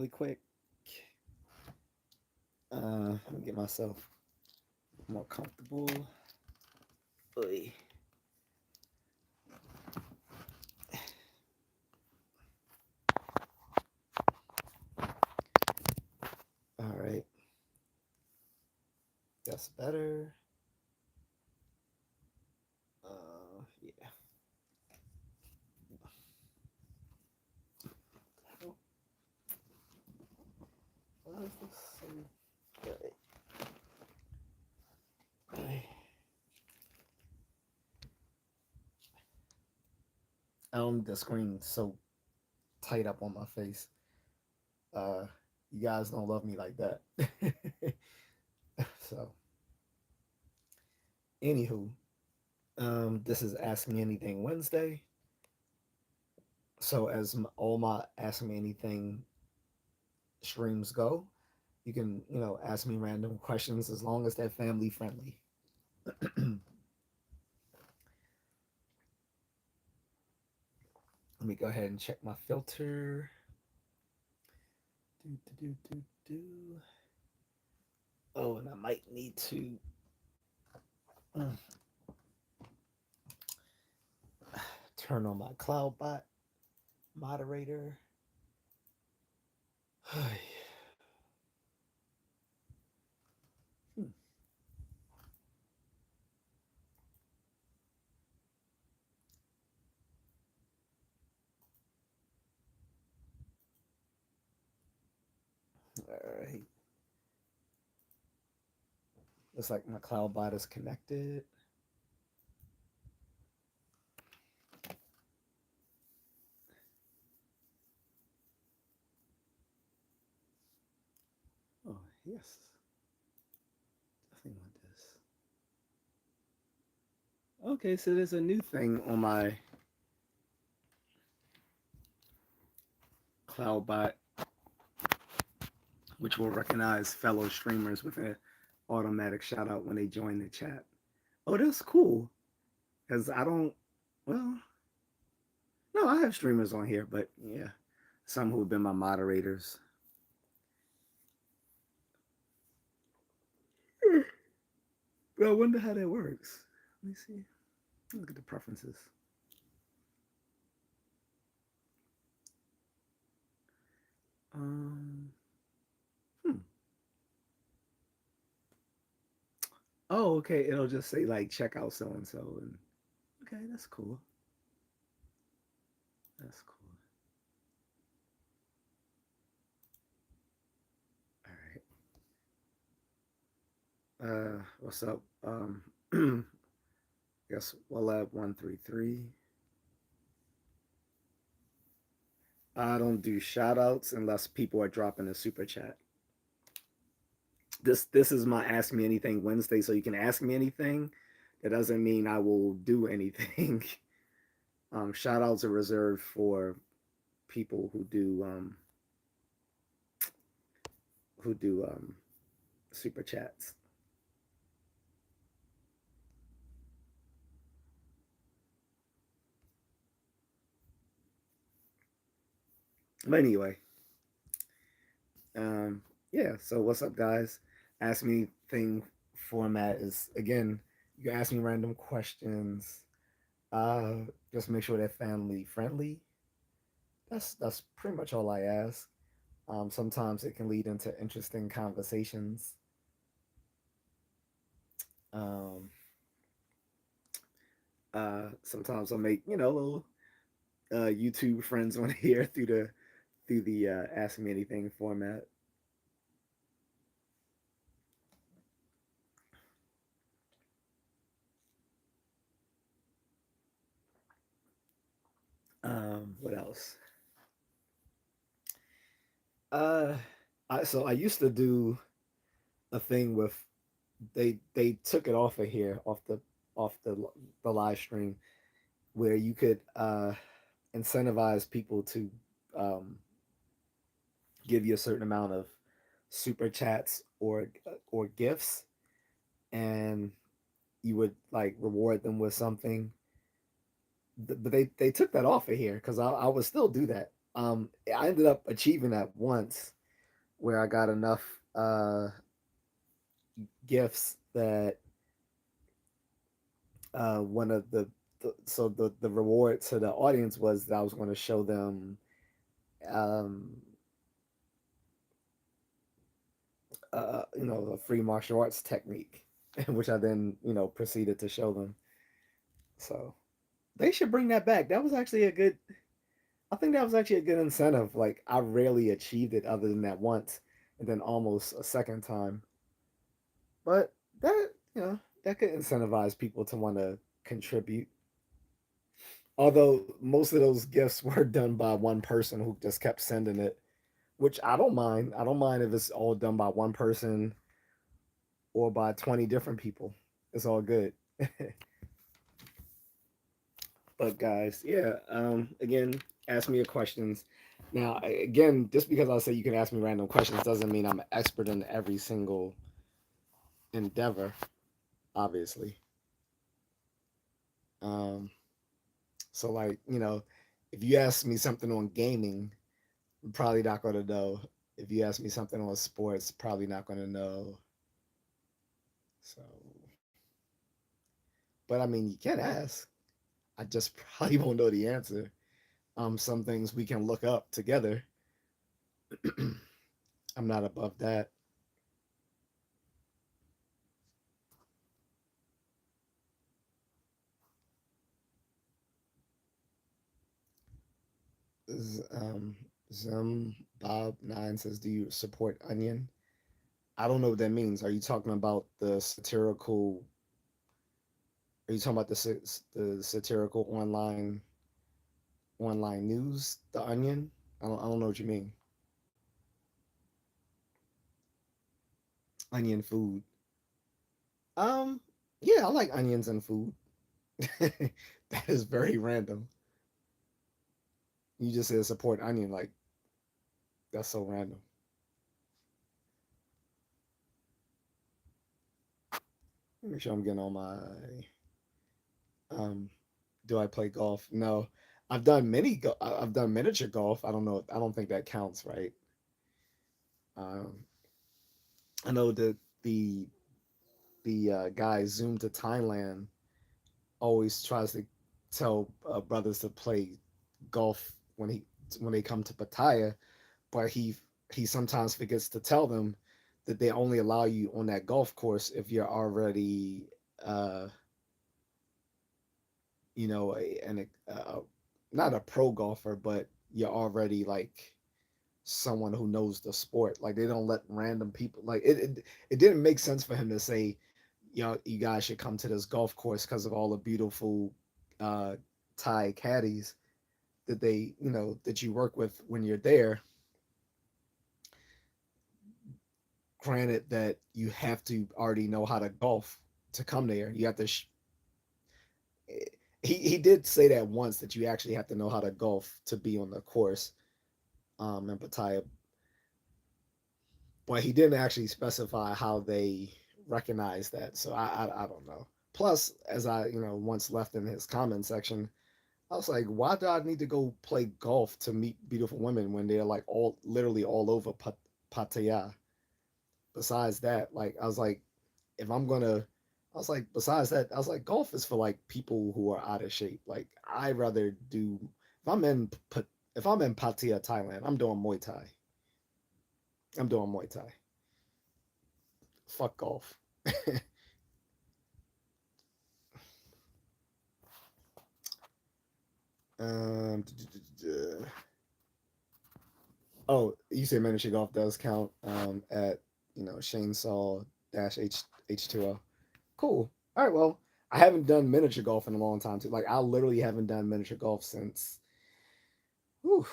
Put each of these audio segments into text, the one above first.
really quick. Let me get myself more comfortable. Oy. All right, that's better. Yeah. Why is this so good? The screen so tight up on my face. Uh, you guys don't love me like that. So, anywho, this is Ask Me Anything Wednesday. So, as all my Ask Me Anything streams go, you can, ask me random questions as long as they're family friendly. Let me go ahead and check my filter. Do, do, do, do, do. Oh, and I might need to mm, turn on my CloudBot moderator. Hmm. All right. Looks like my CloudBot is connected. Oh, yes. Definitely want this. Okay, so there's a new thing on my CloudBot, which will recognize fellow streamers with an automatic shout out when they join the chat. Oh, that's cool. Because I don't, well, no, I have streamers on here, but yeah, some who have been my moderators. But I wonder how that works. Let me see. Look at the preferences. Um, hmm. Oh, okay. It'll just say like check out so and so, and okay, that's cool. That's cool. All right. What's up? Guess Wallab133. I don't do shout outs unless people are dropping a super chat. This is my Ask Me Anything Wednesday, so you can ask me anything. That doesn't mean I will do anything. Shout outs are reserved for people who do super chats. But anyway, um, yeah. So what's up, guys? Ask Me Anything format is, again, you can ask me random questions. Just make sure they're family friendly. That's pretty much all I ask. Sometimes it can lead into interesting conversations. Um, Sometimes I'll make little YouTube friends on here through the Ask Me Anything format. What else? Uh, I used to do a thing with, they took it off of here, off the live stream, where you could incentivize people to um, give you a certain amount of super chats or gifts, and you would like reward them with something. But they took that off of here because I would still do that. I ended up achieving that once where I got enough gifts that one of the reward to the audience was that I was going to show them um, a free martial arts technique, which I then proceeded to show them. So they should bring that back. That was actually a good. I think that was actually a good incentive. Like I rarely achieved it other than that once, and then almost a second time. But that that could incentivize people to want to contribute. Although most of those gifts were done by one person who just kept sending it, which I don't mind. I don't mind if it's all done by one person or by 20 different people. It's all good. But guys, yeah, again, ask me your questions. Now, again, just because I say you can ask me random questions doesn't mean I'm an expert in every single endeavor, obviously. Um, so like, if you ask me something on gaming, I'm probably not going to know. If you ask me something on sports, probably not going to know. So, but I mean, you can ask. I just probably won't know the answer. Some things we can look up together. I'm not above that. Um, Zim Bob Nine says, "Do you support Onion?" I don't know what that means. Are you talking about the satirical? Are you talking about the satirical online news, The Onion? I don't know what you mean. Onion food. Um, yeah, I like onions and food. That is very random. You just said support Onion, like that's so random. Make sure I'm getting all my um do I play golf? No. I've done miniature golf. I don't know. I don't think that counts, right? Um I know that the guy Zoom to Thailand always tries to tell brothers to play golf when they come to Pattaya, but he sometimes forgets to tell them that they only allow you on that golf course if you're already uh not a pro golfer, but you're already like someone who knows the sport. Like they don't let random people like it didn't make sense for him to say, you guys should come to this golf course because of all the beautiful uh Thai caddies that that you work with when you're there. Granted that you have to already know how to golf to come there. You have to he did say that once that you actually have to know how to golf to be on the course in Pattaya, but he didn't actually specify how they recognize that. So I don't know. Plus, as I once left in his comment section, I was like, why do I need to go play golf to meet beautiful women when they're like all literally all over Pattaya? Besides that, like I was like, if I'm gonna, I was like, besides that, I was like, golf is for like people who are out of shape. Like I rather do if I'm in if I'm in Pattaya, Thailand, I'm doing Muay Thai. I'm doing Muay Thai. Fuck golf. um, oh, you say miniature golf does count at Shane Saw dash H2O. Cool. All right. Well, I haven't done miniature golf in a long time too. Like I literally haven't done miniature golf since whew,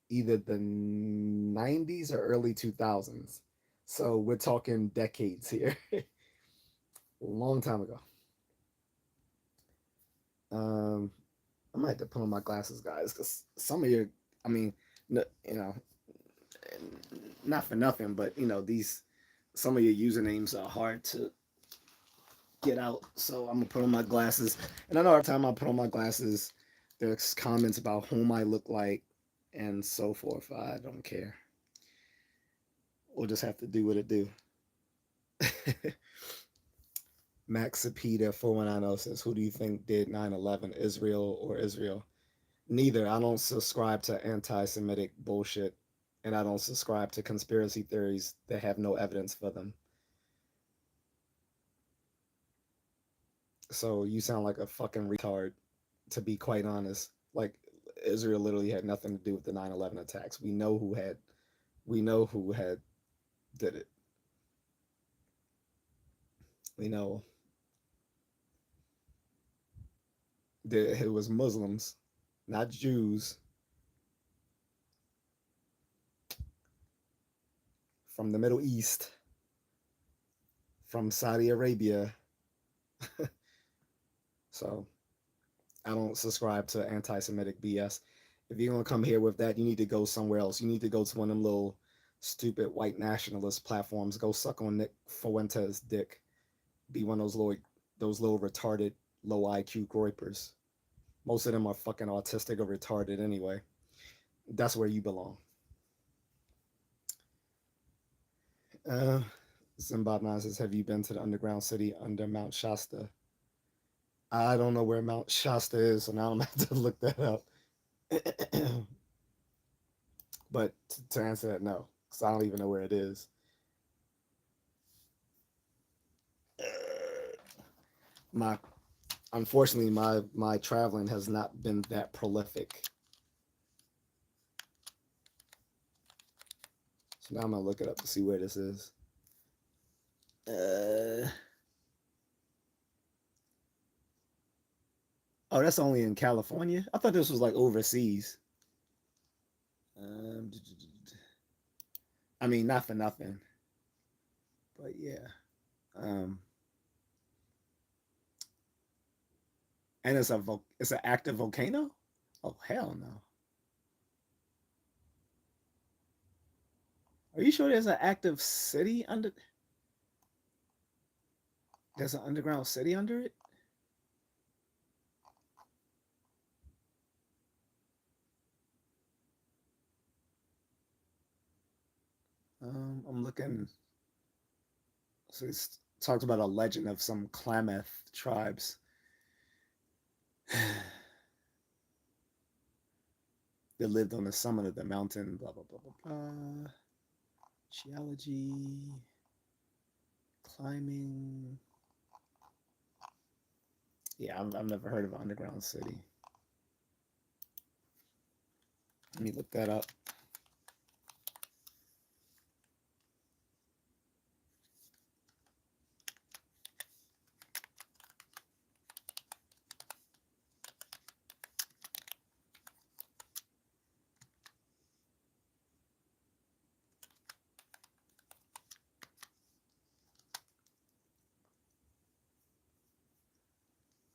either the 90s or early 2000s. So we're talking decades here. A long time ago. Um, I might have to put on my glasses, guys, because some of your, I mean, you know, not for nothing, but these some of your usernames are hard to get out. So I'm gonna put on my glasses, and I know every time I put on my glasses, There's comments about whom I look like and so forth. I don't care. We'll just have to do what it do. Maxipeda 4190 says, "Who do you think did 9/11, Israel or Israel?" Neither. I don't subscribe to anti-Semitic bullshit, and I don't subscribe to conspiracy theories that have no evidence for them. So you sound like a fucking retard, to be quite honest. Like Israel literally had nothing to do with the 9/11 attacks. We know who had did it. We know that it was Muslims, not Jews, from the Middle East, from Saudi Arabia. So I don't subscribe to anti-Semitic BS. If you're gonna come here with that, you need to go somewhere else. You need to go to one of them little stupid white nationalist platforms. Go suck on Nick Fuentes' dick. Be one of those little retarded low IQ groypers. Most of them are fucking autistic or retarded anyway. That's where you belong. Uh, Zimbabwe says, "Have you been to the underground city under Mount Shasta?" I don't know where Mount Shasta is, so now I'm gonna have to look that up. But to answer that, no, because I don't even know where it is. My Unfortunately, my traveling has not been that prolific. So now I'm gonna look it up to see where this is. Uh, oh, that's only in California. I thought this was like overseas. Um, I mean, not for nothing, but yeah. Um, and it's an active volcano. Oh hell no! Are you sure there's an active city under? There's an underground city under it. I'm looking. So it's talked about a legend of some Klamath tribes. That lived on the summit of the mountain. Blah blah blah blah blah. Geology, climbing. Yeah, I've never heard of an underground city. Let me look that up.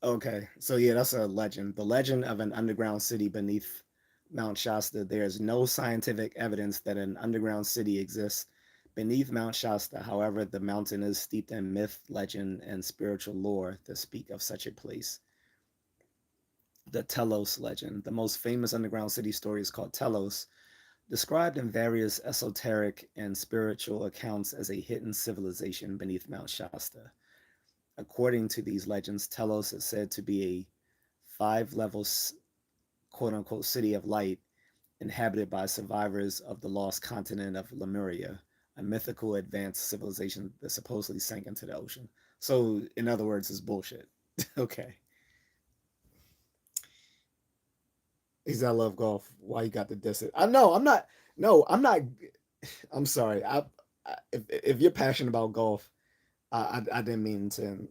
Okay, so yeah, that's a legend. The legend of an underground city beneath Mount Shasta. There is no scientific evidence that an underground city exists beneath Mount Shasta. However, the mountain is steeped in myth, legend, and spiritual lore to speak of such a place. The Telos legend. The most famous underground city story is called Telos, described in various esoteric and spiritual accounts as a hidden civilization beneath Mount Shasta. According to these legends, Telos is said to be a five-level quote unquote city of light inhabited by survivors of the lost continent of Lemuria, a mythical advanced civilization that supposedly sank into the ocean. So, in other words, it's bullshit. Okay. He's I love golf. Why you got to diss it? I know. I'm not. No, I'm not. I'm sorry. If you're passionate about golf, I didn't mean to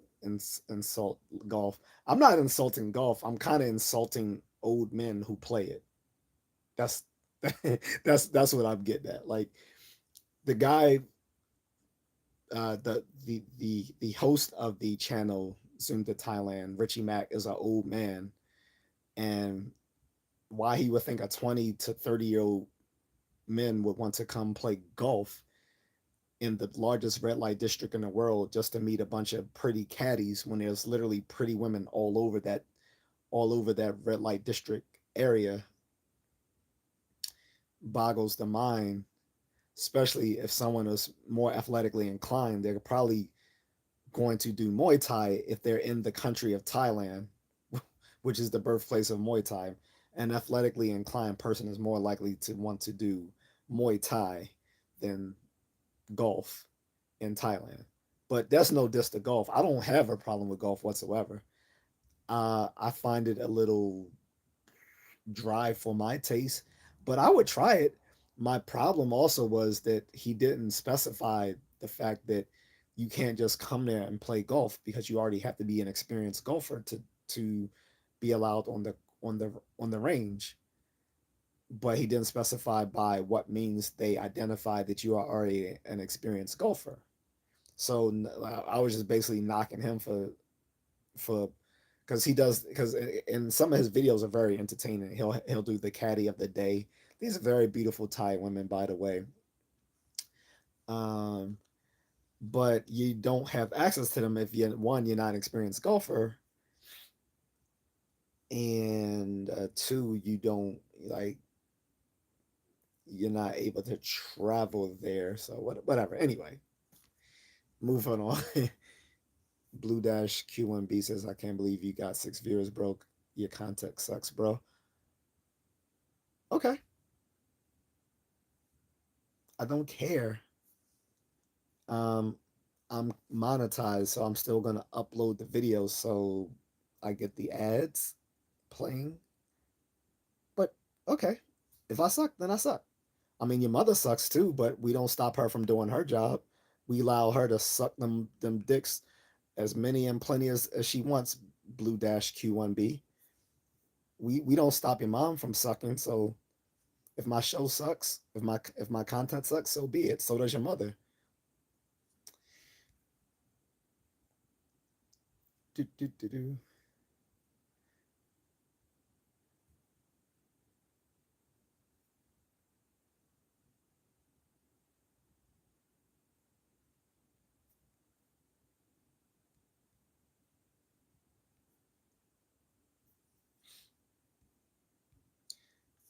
insult golf. I'm not insulting golf. I'm kind of insulting old men who play it. That's that's what I'm getting at. Like the guy, the host of the channel Zoom to Thailand, Richie Mack, is an old man, and why he would think a 20 to 30-year-old men would want to come play golf in the largest red light district in the world just to meet a bunch of pretty caddies when there's literally pretty women all over that red light district area boggles the mind, especially if someone is more athletically inclined. They're probably going to do Muay Thai if they're in the country of Thailand, which is the birthplace of Muay Thai. An athletically inclined person is more likely to want to do Muay Thai than golf in Thailand. But that's no diss to golf. I don't have a problem with golf whatsoever. I find it a little dry for my taste, but I would try it. My problem also was that he didn't specify the fact that you can't just come there and play golf because you already have to be an experienced golfer to be allowed on the range. But he didn't specify by what means they identify that you are already an experienced golfer. So I was just basically knocking him for because he does because in some of his videos are very entertaining. He'll do the caddy of the day. These are very beautiful Thai women, by the way. Um, but you don't have access to them if you're not an experienced golfer, and two, you don't like you're not able to travel there. So whatever. Anyway, moving on. Blue Dash Q1B says, I can't believe you got 6 viewers, bro. Your content sucks, bro. Okay. I don't care. Um, I'm monetized, so I'm still gonna upload the videos so I get the ads playing. But okay. If I suck, then I suck. I mean your mother sucks too, but we don't stop her from doing her job. We allow her to suck them dicks as many and plenty as she wants, Blue Dash Q1B. We don't stop your mom from sucking, so if my show sucks, if my content sucks, so be it. So does your mother. Do, do, do, do.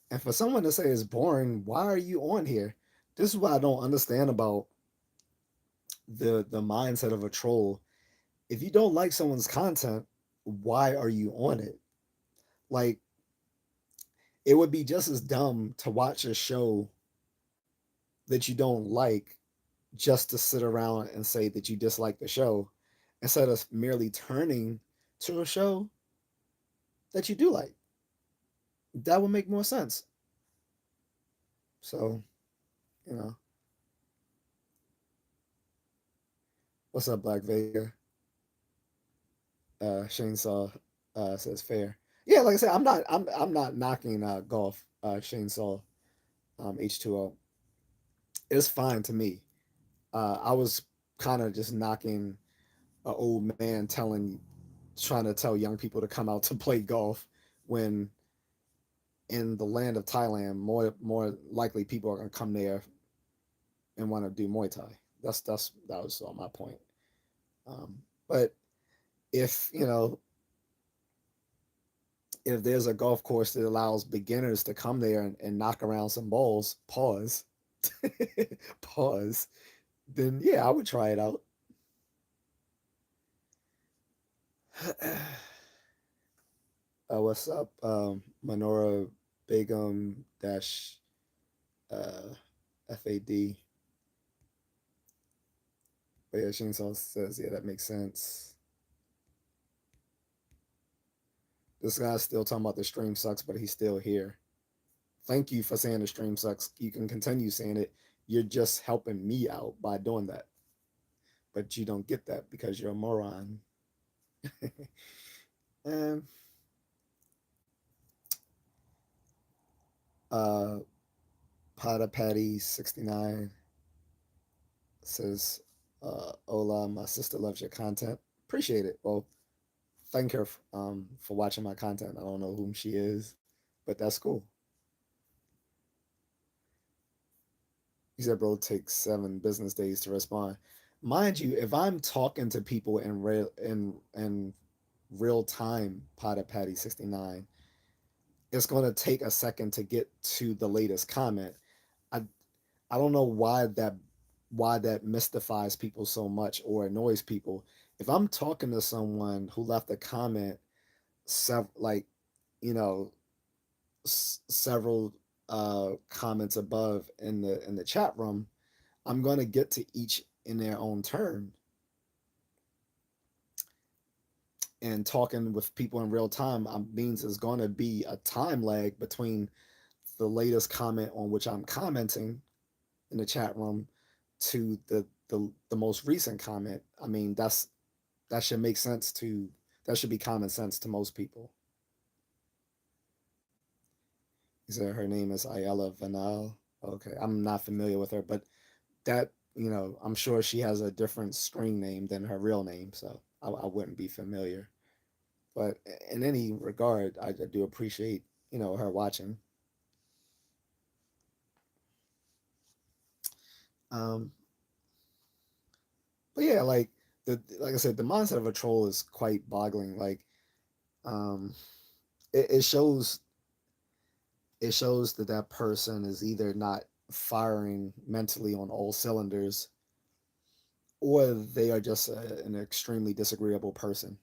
And for someone to say it's boring, why are you on here? This is what I don't understand about the mindset of a troll. If you don't like someone's content, why are you on it? Like it would be just as dumb to watch a show that you don't like just to sit around and say that you dislike the show instead of merely turning to a show that you do like. That would make more sense. So, you know, what's up, Black Vega? Shane Saw says fair. Yeah, like I said, I'm not knocking golf. Shane Saw H2O. It's fine to me. I was kind of just knocking an old man trying to tell young people to come out to play golf when in the land of Thailand, more likely people are gonna come there and want to do Muay Thai. That was all my point. But if you know if there's a golf course that allows beginners to come there and knock around some balls, pause, then yeah, I would try it out. What's up, Manora Begum dash uh, FAD? But yeah, Chainsaw says, yeah, that makes sense. This guy's still talking about the stream sucks, but he's still here. Thank you for saying the stream sucks. You can continue saying it. You're just helping me out by doing that. But you don't get that because you're a moron. And uh Pada Patty 69 says, Hola, my sister loves your content. Appreciate it. Well, thank her for watching my content. I don't know whom she is, but that's cool. He said, bro, it takes 7 business days to respond. Mind you, if I'm talking to people in real time Potted Patty 69, it's going to take a second to get to the latest comment. I I don't know why that mystifies people so much or annoys people. If I'm talking to someone who left a comment, like, you know, several comments above in the chat room, I'm going to get to each in their own turn. And talking with people in real time means there's going to be a time lag between the latest comment on which I'm commenting in the chat room to the most recent comment. I mean, that should make sense to that should be common sense to most people. He said her name is Ayala Vanal. Okay, I'm not familiar with her, but that, I'm sure she has a different screen name than her real name, so I wouldn't be familiar. But in any regard, I do appreciate her watching. Um, but yeah, like I said, the mindset of a troll is quite boggling. Um, it shows that that person is either not firing mentally on all cylinders, or they are just an extremely disagreeable person.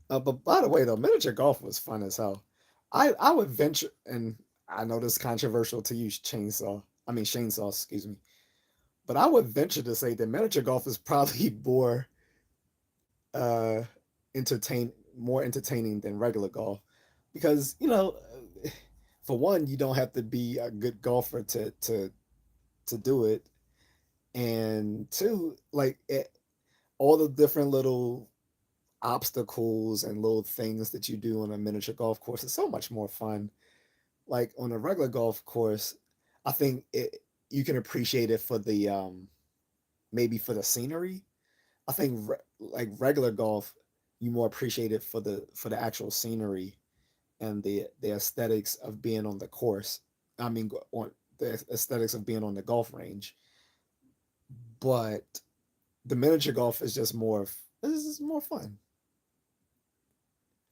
But by the way, though, miniature golf was fun as hell. I would venture, and I know this is controversial to use Shane Sauce, excuse me, but I would venture to say that miniature golf is probably uh, more entertaining than regular golf, because for one, you don't have to be a good golfer to do it, and two, all the different little obstacles and little things that you do on a miniature golf course is so much more fun. Like on a regular golf course, I think you can appreciate it for the maybe for the scenery. I think like regular golf, you more appreciate it for the actual scenery and the aesthetics of being on the course. I mean, on the aesthetics of being on the golf range. But the miniature golf is just more. This is more fun.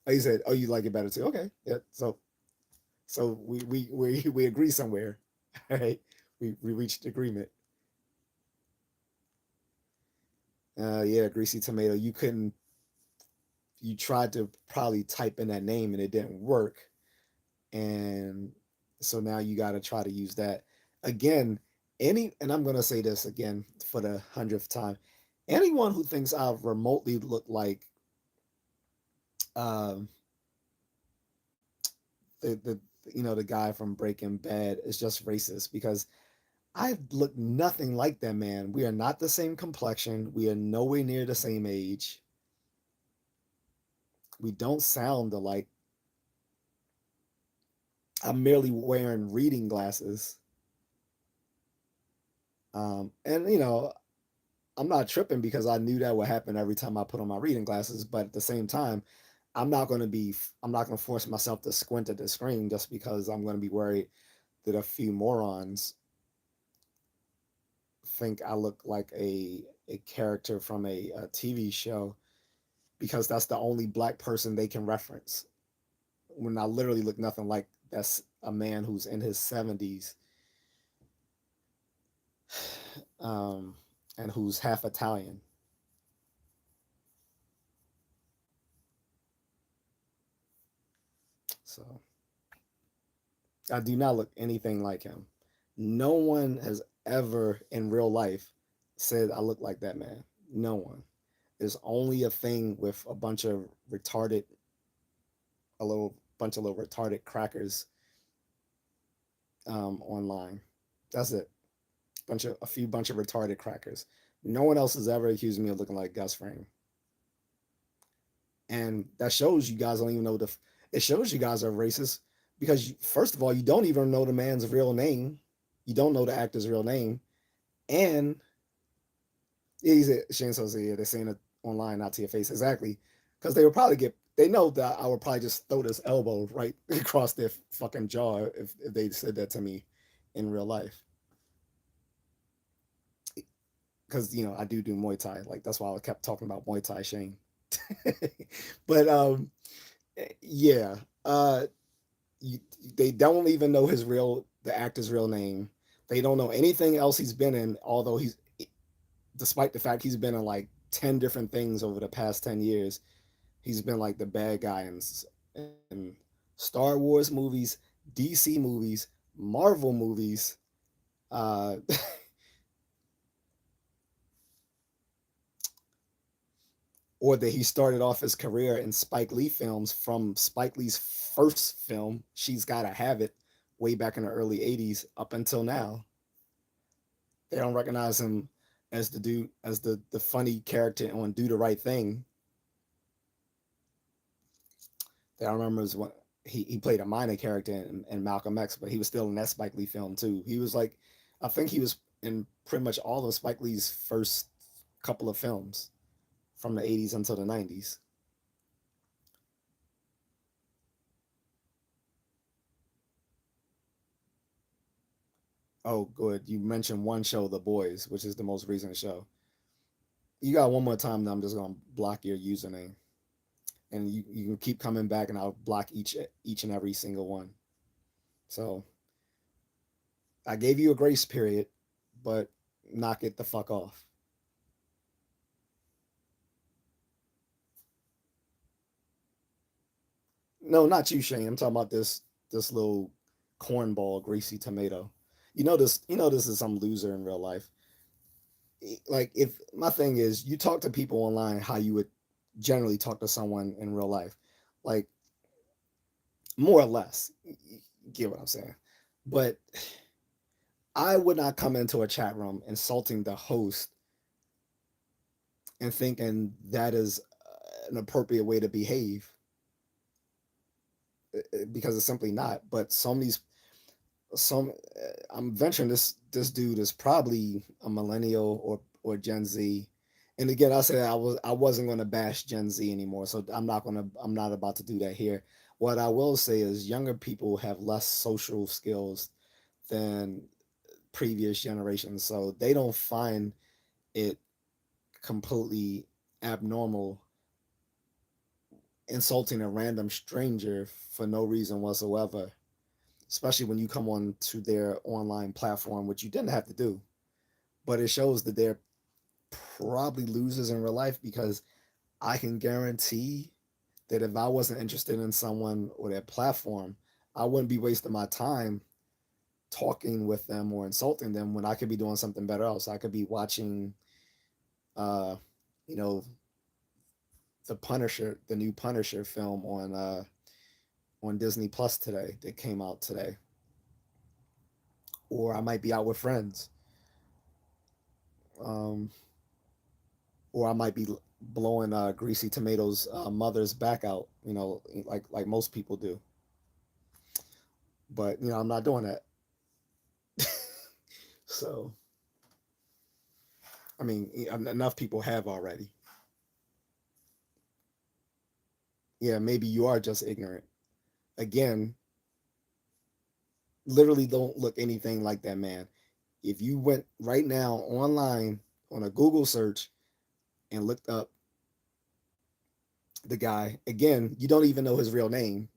Oh, you said, oh, you like it better too. Okay, yeah. So we agree somewhere. All right, we reached agreement. Yeah, greasy tomato. You tried to probably type in that name and it didn't work, and so now you got to try to use that again. And I'm gonna say this again for the 100th time. Anyone who thinks I remotely look like um, the the guy from Breaking Bad is just racist, because I look nothing like that man. We are not the same complexion. We are nowhere near the same age. We don't sound alike. I'm merely wearing reading glasses. And I'm not tripping because I knew that would happen every time I put on my reading glasses. But at the same time, I'm not going to force myself to squint at the screen just because I'm going to be worried that a few morons think I look like a character from a TV show, because that's the only black person they can reference, when I literally look nothing like that's a man who's in his 70s, um, and who's half Italian. So I do not look anything like him. No one has ever in real life said I look like that man. No one. There's only a thing with a little bunch of little retarded crackers online. That's it. A few bunch of retarded crackers. No one else has ever accused me of looking like Gus Fring, and that shows you guys don't even know the. It shows you guys are racist, because first of all, you don't even know the man's real name. You don't know the actor's real name, and yeah, he said Shane says, yeah, they're saying it online, not to your face, exactly, because they would probably get. They know that I would probably just throw this elbow right across their fucking jaw if they said that to me in real life. because I do Muay Thai. Like that's why I kept talking about Muay Thai Shane. But yeah, uh, you, they don't even know the actor's real name. They don't know anything else he's been in. Although despite the fact he's been in like 10 different things over the past 10 years, he's been like the bad guy in Star Wars movies, DC movies, Marvel movies. Uh, or that he started off his career in Spike Lee films from Spike Lee's first film, She's Gotta Have It, way back in the early 80s up until now. They don't recognize him as the dude, as the funny character on Do the Right Thing. They don't remember when he played a minor character in Malcolm X, but he was still in that Spike Lee film too. He was like, I think he was in pretty much all of Spike Lee's first couple of films from the 80s until the 90s. Oh, good. You mentioned one show, The Boys, which is the most recent show. You got one more time, then I'm just gonna block your username, and you can keep coming back, and I'll block each and every single one. So I gave you a grace period, but knock it the fuck off. No, not you, Shane. I'm talking about this little cornball, greasy tomato. You know this is some loser in real life. Like if my thing is, you talk to people online how you would generally talk to someone in real life, like more or less. You get what I'm saying? But I would not come into a chat room insulting the host and thinking that is an appropriate way to behave, because it's simply not. But some I'm venturing this dude is probably a millennial or Gen Z. And again, I said I wasn't going to bash Gen Z anymore, so I'm not about to do that here. What I will say is younger people have less social skills than previous generations, so they don't find it completely abnormal insulting a random stranger for no reason whatsoever, especially when you come on to their online platform, which you didn't have to do. But it shows that they're probably losers in real life, because I can guarantee that if I wasn't interested in someone or their platform, I wouldn't be wasting my time talking with them or insulting them when I could be doing something better else. I could be watching, uh, you know, the new Punisher film on Disney Plus today that came out today, or I might be out with friends, um, or I might be blowing Greasy Tomatoes' mother's back out, like most people do. But I'm not doing that. So I mean, enough people have already. Yeah, maybe you are just ignorant. Again, literally don't look anything like that man. If you went right now online on a Google search and looked up the guy, again, you don't even know his real name.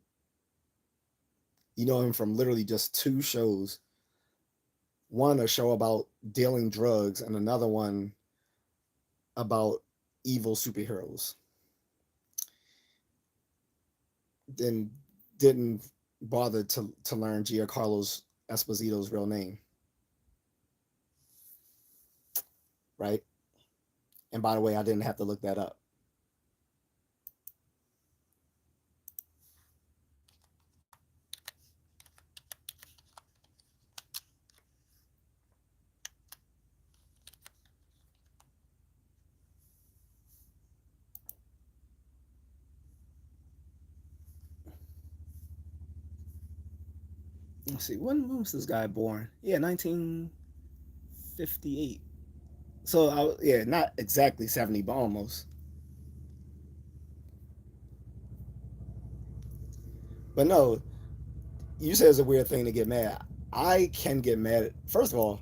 You know him from literally just two shows. One, a show about dealing drugs, and another one about evil superheroes. Then didn't bother to learn Giancarlo Esposito's real name, right? And by the way, I didn't have to look that up. Let's see, when was this guy born? Yeah, 1958. So yeah, not exactly 70, but almost. But no, you said it's a weird thing to get mad. I can get mad. First of all,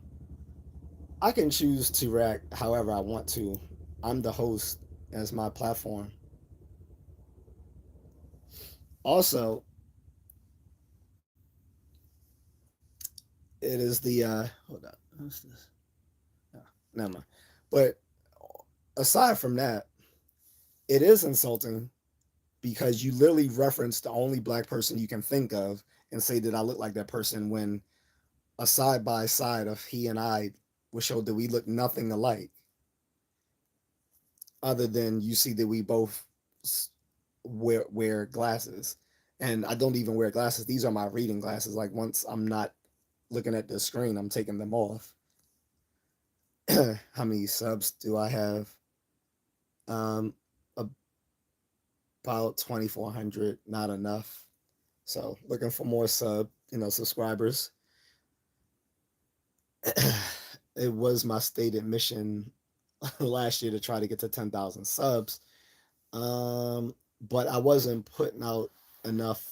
I can choose to react however I want to. I'm the host as my platform. Also, it is the hold up. What's this? No, never mind. But aside from that, it is insulting because you literally reference the only black person you can think of and say that I look like that person when a side by side of he and I will show that we look nothing alike, other than you see that we both wear glasses, and I don't even wear glasses. These are my reading glasses. Like once I'm not looking at the screen, I'm taking them off. How many subs do I have? Um, about 2,400. Not enough. So looking for more subscribers. It was my stated mission last year to try to get to 10,000 subs. But I wasn't putting out enough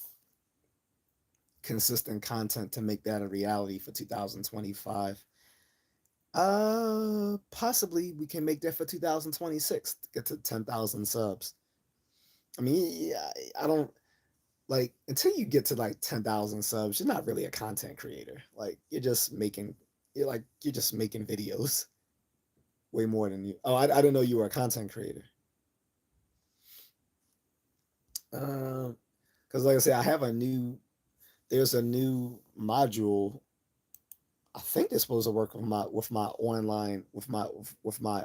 consistent content to make that a reality for 2025. Possibly we can make that for 2026 to get to 10,000 subs. I mean, yeah, I don't like until you get to like 10,000 subs, you're not really a content creator. Like you're just making videos way more than you. Oh, I didn't know you were a content creator. Um, because like I said, I have a new. There's a new module. I think it's supposed to work with my online with my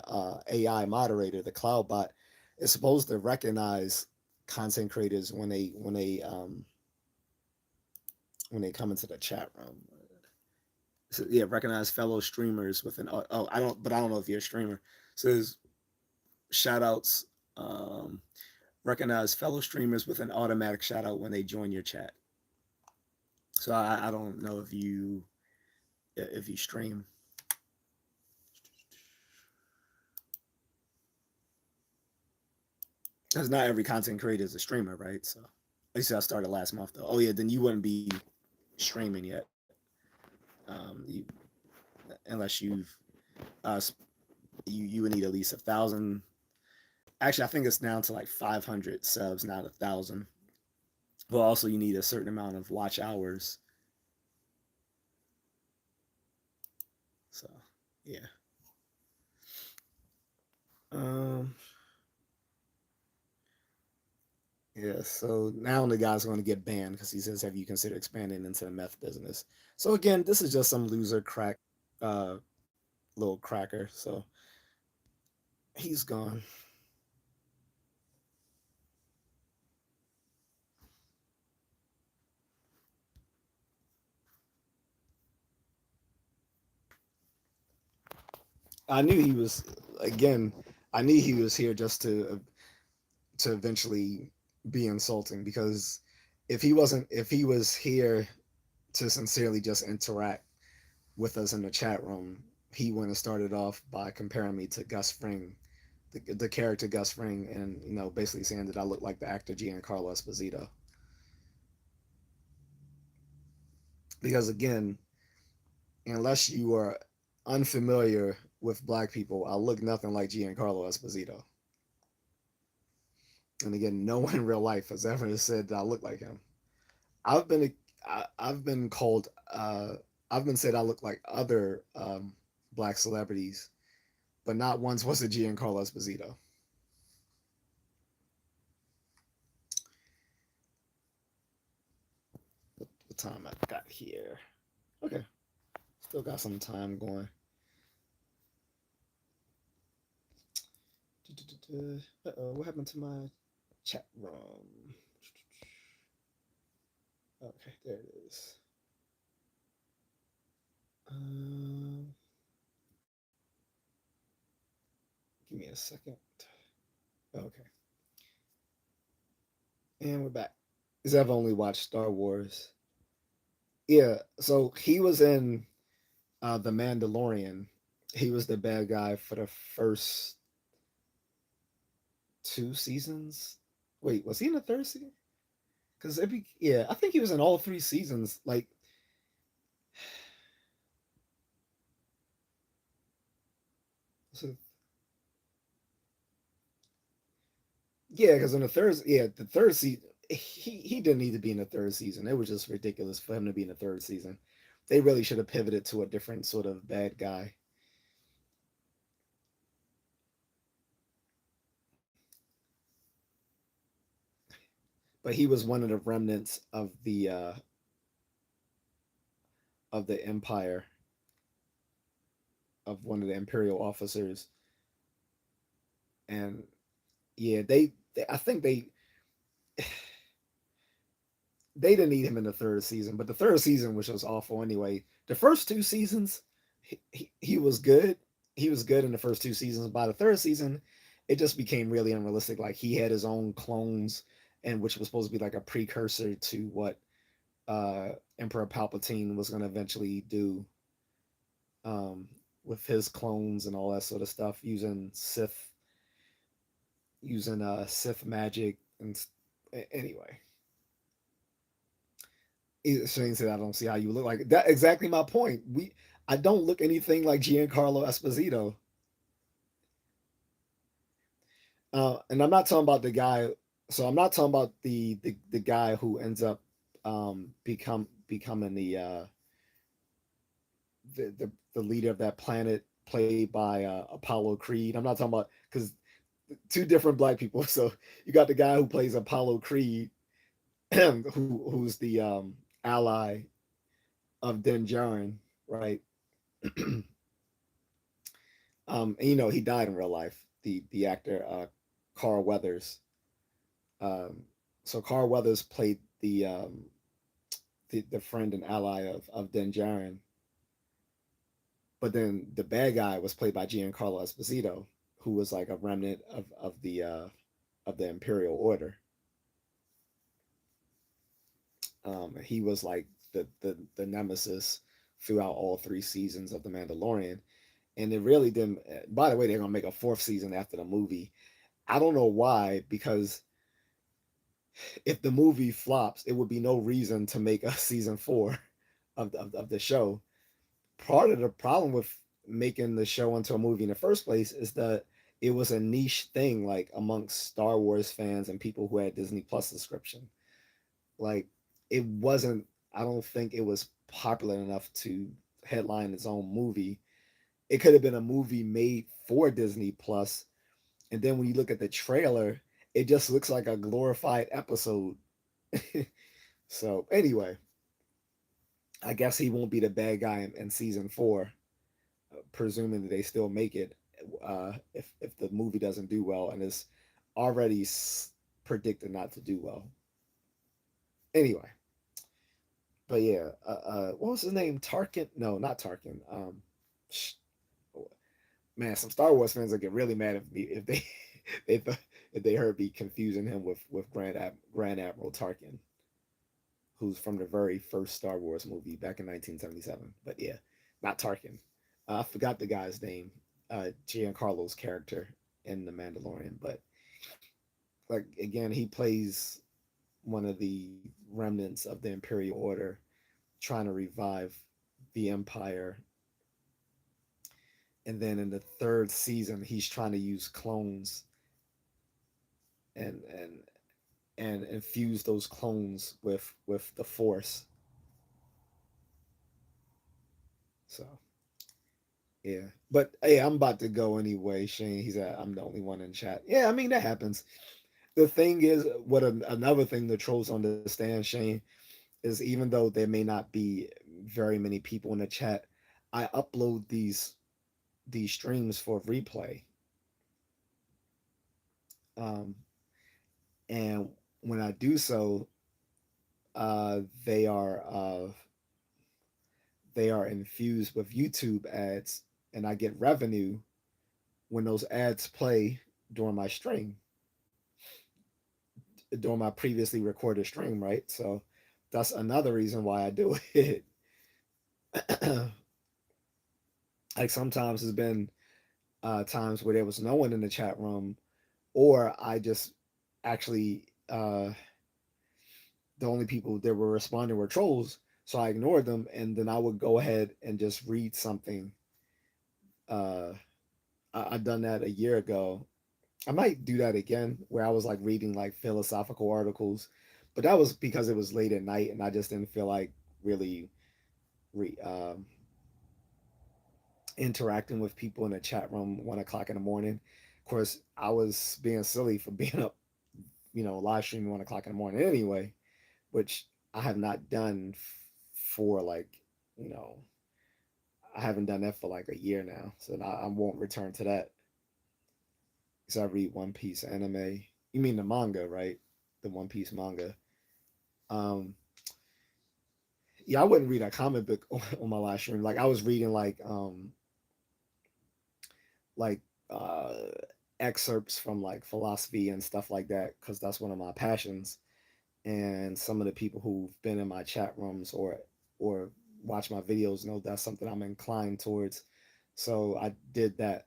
AI moderator, the cloud bot. It's supposed to recognize content creators when they come into the chat room. So, yeah, recognize fellow streamers with an I don't know if you're a streamer. It says shout outs. Um, recognize fellow streamers with an automatic shout out when they join your chat. So I don't know if you stream, because not every content creator is a streamer, right? So at least I started last month though. Oh yeah, then you wouldn't be streaming yet, you, unless uh, you would need at least 1,000. Actually, I think it's down to like 500 subs, not 1,000. But also, you need a certain amount of watch hours. So yeah. Um. Yeah. So now the guy's going to get banned because he says, "Have you considered expanding into the meth business?" So again, this is just some loser uh, little cracker. So he's gone. I knew he was again. I knew he was here just to eventually be insulting because if he was here to sincerely just interact with us in the chat room, he wouldn't have started off by comparing me to Gus Fring, the character Gus Fring, and basically saying that I look like the actor Giancarlo Esposito. Because again, unless you are unfamiliar with black people, I look nothing like Giancarlo Esposito. And again, no one in real life has ever said that I look like him. I've been I've been called I've been said I look like other black celebrities, but not once was it Giancarlo Esposito. The time I got here. Okay, still got some time going. Uh-oh, what happened to my chat room? Okay, there it is. Um, give me a second. Okay, and we're back. Because I've only watched Star Wars. Yeah, so he was in the Mandalorian. He was the bad guy for the first two seasons. Wait, was he in the third season? Because yeah, I think he was in all three seasons. Like Yeah, because the third season, he didn't need to be in the third season. It was just ridiculous for him to be in the third season. They really should have pivoted to a different sort of bad guy. But he was one of the remnants of the empire, of one of the imperial officers, and yeah, I think they didn't need him in the third season, but the third season, which was awful anyway. The first two seasons, he was good. He was good in the first two seasons. By the third season, it just became really unrealistic. Like he had his own clones, and which was supposed to be like a precursor to what Emperor Palpatine was going to eventually do um, with his clones and all that sort of stuff, using Sith magic and anyway. Shane said, "I don't see how you look like that." Exactly my point. I don't look anything like Giancarlo Esposito, and I'm not talking about the guy. So I'm not talking about the guy who ends up becoming the leader of that planet, played by Apollo Creed. I'm not talking about because two different black people. So you got the guy who plays Apollo Creed, who's the ally of Din Djarin, right? And you know he died in real life. The actor Carl Weathers. Um, so Carl Weathers played the friend and ally of Din Djarin, but then the bad guy was played by Giancarlo Esposito, who was like a remnant of the Imperial Order. He was like the nemesis throughout all three seasons of The Mandalorian, and it really didn't. By the way, they're gonna make a fourth season after the movie. I don't know why, because if the movie flops, it would be no reason to make a season four of the show. Part of the problem with making the show into a movie in the first place is that it was a niche thing, like amongst Star Wars fans and people who had Disney Plus subscription. Like it wasn't. I don't think it was popular enough to headline its own movie. It could have been a movie made for Disney Plus, and then when you look at the trailer, it just looks like a glorified episode. So anyway, I guess he won't be the bad guy in season four, presuming that they still make it if the movie doesn't do well and is already predicted not to do well. Anyway, but yeah, what was his name? Tarkin? No, not Tarkin. Man, some Star Wars fans will get really mad at me if they if if they heard me confusing him with Grand Admiral Tarkin, who's from the very first Star Wars movie back in 1977. But yeah, not Tarkin. I forgot the guy's name, Giancarlo's character in The Mandalorian. But like again, he plays one of the remnants of the Imperial Order, trying to revive the Empire. And then in the third season, he's trying to use clones and and and infuse those clones with the Force. So yeah, but hey, I'm about to go anyway. Shane, he's I'm the only one in chat. Yeah, I mean that happens. The thing is, another thing the trolls understand, Shane, is even though there may not be very many people in the chat, I upload these streams for replay. Um, and when I do so, uh, they are uh, they are infused with YouTube ads, and I get revenue when those ads play during my stream, during my previously recorded stream, right? So that's another reason why I do it. Like sometimes there's been times where there was no one in the chat room, or I just actually the only people that were responding were trolls, so I ignored them, and then I would go ahead and just read something. Uh, I've done that a year ago. I might do that again where I was like reading like philosophical articles, but that was because it was late at night and I just didn't feel like really re, interacting with people in a chat room 1 o'clock in the morning. Of course, I was being silly for being up, live streaming 1 o'clock in the morning anyway, which I have not done for like, you know, I haven't done that for like a year now, so I won't return to that. So I read One Piece anime. You mean the manga, right? The One Piece manga. Um, yeah, I wouldn't read a comic book on my live stream. Like I was reading like uh excerpts from like philosophy and stuff like that because that's one of my passions. And some of the people who've been in my chat rooms or watch my videos know that's something I'm inclined towards. So I did that.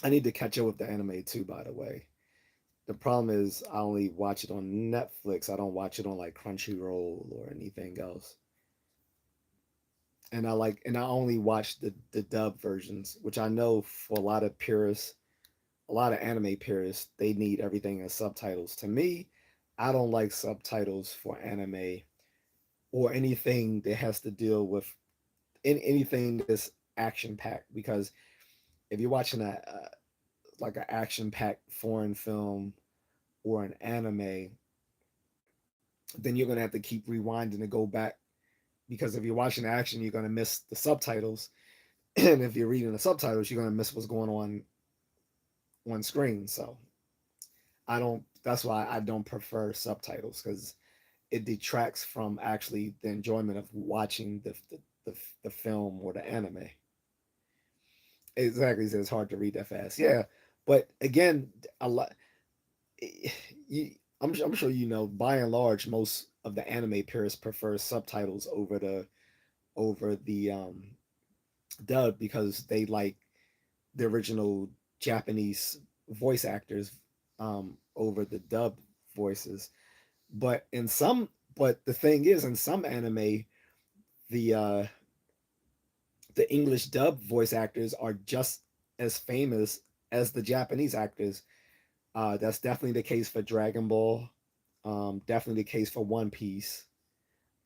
I need to catch up with the anime too, by the way. The problem is I only watch it on Netflix. I don't watch it on like Crunchyroll or anything else. And I only watch the dub versions, which I know for a lot of purists, a lot of anime purists, they need everything in subtitles. To me, I don't like subtitles for anime or anything that has to deal with anything that's action packed. Because if you're watching a like an action packed foreign film or an anime, then you're gonna have to keep rewinding to go back because if you're watching action, you're gonna miss the subtitles, and if you're reading the subtitles, you're gonna miss what's going on screen. So I don't. That's why I don't prefer subtitles because it detracts from actually the enjoyment of watching the film or the anime. Exactly, so it's hard to read that fast. Yeah, but again, a lot. You, I'm sure you know. By and large, most of the anime purists prefer subtitles over the dub because they like the original Japanese voice actors over the dub voices. But in some, but the thing is, in some anime, the uh, the English dub voice actors are just as famous as the Japanese actors. That's definitely the case for Dragon Ball. Definitely the case for One Piece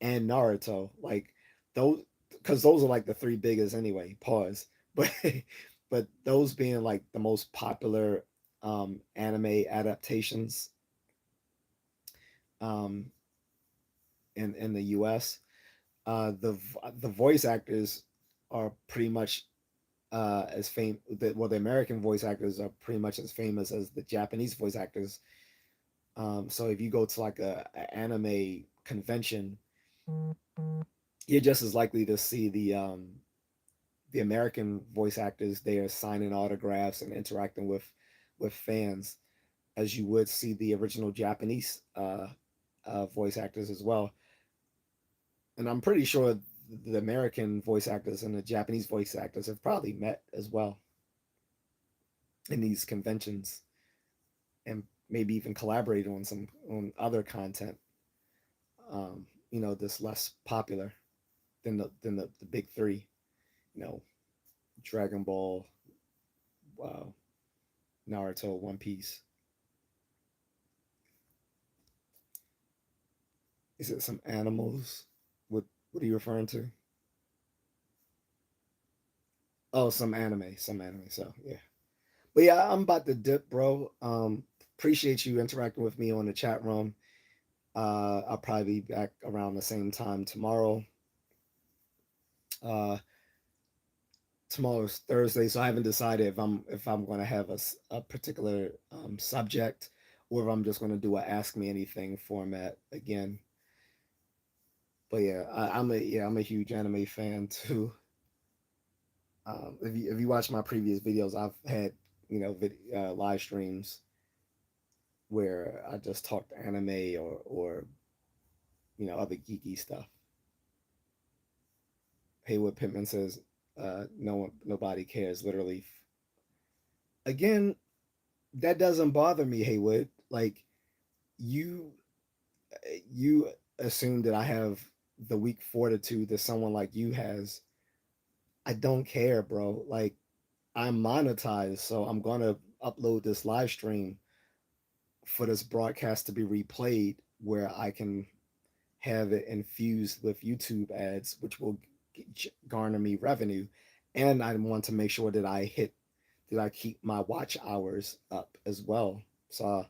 and Naruto. Like those, because those are like the three biggest anyway. Pause. But but those being like the most popular anime adaptations um, in the U.S. The voice actors are pretty much as famous. Well, the American voice actors are pretty much as famous as the Japanese voice actors. So if you go to like a anime convention, you're just as likely to see the American voice actors there signing autographs and interacting with fans as you would see the original Japanese voice actors as well. And I'm pretty sure the American voice actors and the Japanese voice actors have probably met as well in these conventions and maybe even collaborated on other content. That's less popular than the big three. You know, Dragon Ball, uh, Naruto, One Piece. Is it some animals? What are you referring to? Oh, some anime. So yeah, but yeah, I'm about to dip, bro. Appreciate you interacting with me on the chat room. I'll probably be back around the same time tomorrow. Uh, Tomorrow's Thursday, so I haven't decided if I'm going to have a particular subject or if I'm just going to do a Ask Me Anything format again. But yeah, I'm a huge anime fan too. If you watch my previous videos, I've had live streams where I just talked anime or other geeky stuff. Haywood Pittman says, "No one, nobody cares." Literally, again, that doesn't bother me, Haywood. Like you, you assume that I have the weak fortitude that someone like you has. I don't care, bro. Like I'm monetized, so I'm gonna upload this live stream for this broadcast to be replayed, where I can have it infused with YouTube ads, which will garner me revenue. And I want to make sure that I keep my watch hours up as well. So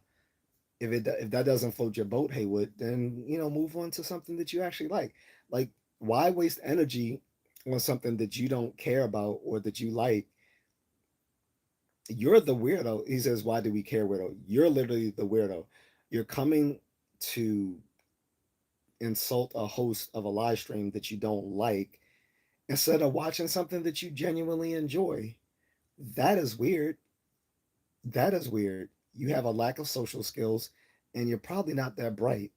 if that doesn't float your boat, Haywood, then move on to something that you actually like. Like, why waste energy on something that you don't care about or that you like? You're the weirdo. He says, "Why do we care, weirdo?" You're literally the weirdo. You're coming to insult a host of a live stream that you don't like instead of watching something that you genuinely enjoy. That is weird. That is weird. You have a lack of social skills and you're probably not that bright.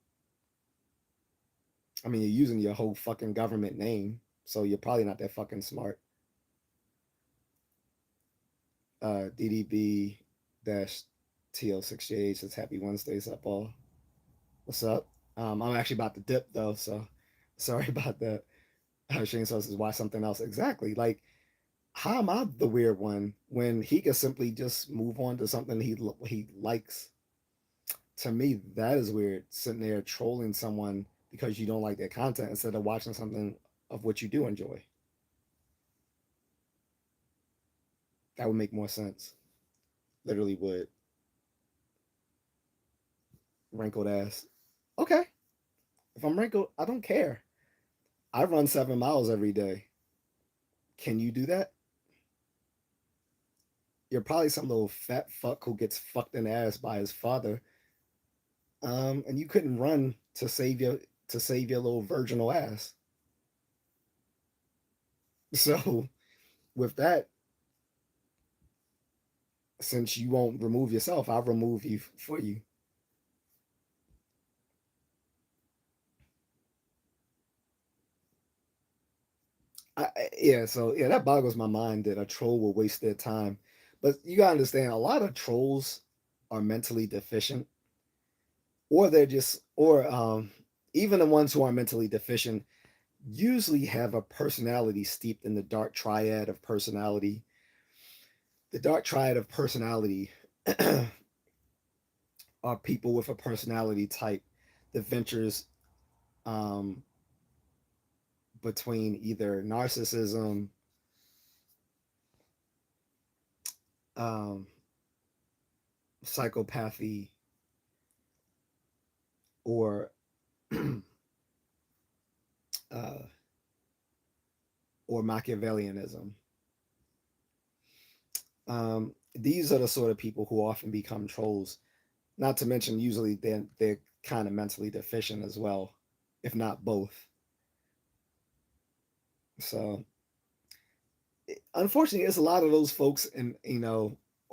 I mean, you're using your whole fucking government name, so you're probably not that fucking smart. DDB dash TL6JH says happy Wednesdays up all. What's up? I'm actually about to dip though, so sorry about that. Shane says, why something else? Exactly. Like, how am I the weird one when he could simply just move on to something he likes? To me, that is weird. Sitting there trolling someone because you don't like their content instead of watching something of what you do enjoy. That would make more sense. Literally would. Wrinkled ass. Okay. If I'm wrinkled, I don't care. I run 7 miles every day. Can you do that? You're probably some little fat fuck who gets fucked in the ass by his father. And you couldn't run to save your little virginal ass. So with that, since you won't remove yourself, I'll remove you for you. Yeah, that boggles my mind that a troll will waste their time. But you gotta understand, a lot of trolls are mentally deficient, or they're just, or even the ones who are mentally deficient usually have a personality steeped in the dark triad of personality. The dark triad of personality are people with a personality type that ventures um, between either narcissism, um, psychopathy, or uh, or Machiavellianism. These are the sort of people who often become trolls. Not to mention, usually they're kind of mentally deficient as well, if not both. So, unfortunately, it's a lot of those folks, and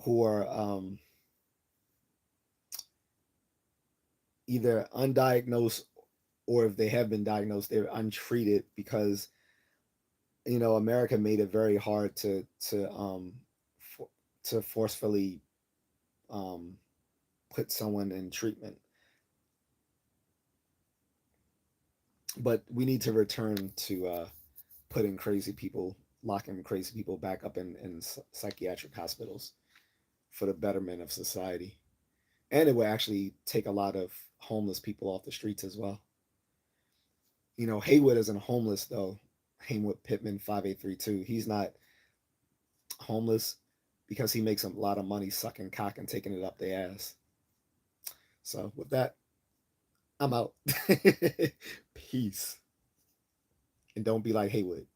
who are either undiagnosed, or if they have been diagnosed, they're untreated because America made it very hard for, to forcefully um, put someone in treatment. But we need to return to putting crazy people, locking crazy people back up in psychiatric hospitals for the betterment of society. And it will actually take a lot of homeless people off the streets as well. Haywood isn't homeless though. Haywood Pittman 5832. He's not homeless because he makes a lot of money sucking cock and taking it up their ass. So with that, I'm out. Peace. And don't be like Haywood.